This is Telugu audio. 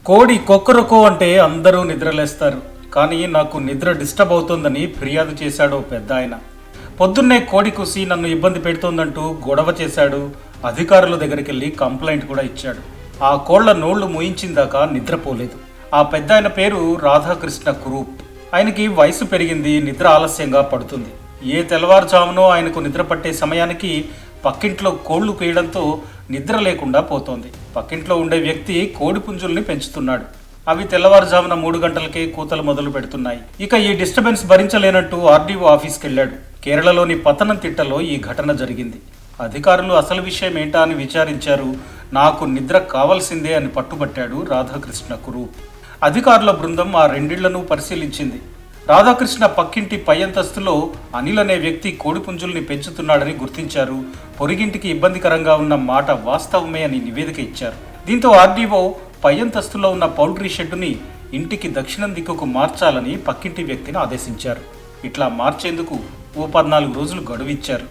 కోడి కొక్కరొకో అంటే అందరూ నిద్రలేస్తారు. కానీ నాకు నిద్ర డిస్టర్బ్ అవుతోందని ఫిర్యాదు చేశాడు పెద్ద ఆయన. పొద్దున్నే కోడి కూసి నన్ను ఇబ్బంది పెడుతోందంటూ గొడవ చేశాడు. అధికారుల దగ్గరికి వెళ్ళి కంప్లైంట్ కూడా ఇచ్చాడు. ఆ కోళ్ల నోళ్లు మూయించిందాకా నిద్రపోలేదు. ఆ పెద్ద ఆయన పేరు రాధాకృష్ణ కురూప్. ఆయనకి వయసు పెరిగింది, నిద్ర ఆలస్యంగా పడుతుంది. ఏ తెల్లవారుజామునో ఆయనకు నిద్ర పట్టే సమయానికి పక్కింట్లో కోళ్లు పేయడంతో నిద్ర లేకుండా పోతోంది. పక్కింట్లో ఉండే వ్యక్తి కోడి పుంజుల్ని పెంచుతున్నాడు. అవి తెల్లవారుజామున 3 గంటలకే కూతలు మొదలు పెడుతున్నాయి. ఇక ఈ డిస్టర్బెన్స్ భరించలేనట్టు ఆర్డీఓ ఆఫీస్కి వెళ్ళాడు. కేరళలోని పతనంతిట్టలో ఈ ఘటన జరిగింది. అధికారులు అసలు విషయం ఏంటా అని విచారించారు. నాకు నిద్ర కావాల్సిందే అని పట్టుబట్టాడు రాధాకృష్ణ కురూప్. అధికారుల బృందం ఆ రెండిళ్లను పరిశీలించింది. రాధాకృష్ణ పక్కింటి పై అంతస్తులో అనిల్ అనే వ్యక్తి కోడిపుంజుల్ని పెంచుతున్నాడని గుర్తించారు. పొరిగింటికి ఇబ్బందికరంగా ఉన్న మాట వాస్తవమే అని నివేదిక ఇచ్చారు. దీంతో ఆర్డీఓ పై అంతస్తులో ఉన్న పౌల్ట్రీ షెడ్డుని ఇంటికి దక్షిణం దిక్కుకు మార్చాలని పక్కింటి వ్యక్తిని ఆదేశించారు. ఇట్లా మార్చేందుకు 14 రోజులు గడువిచ్చారు.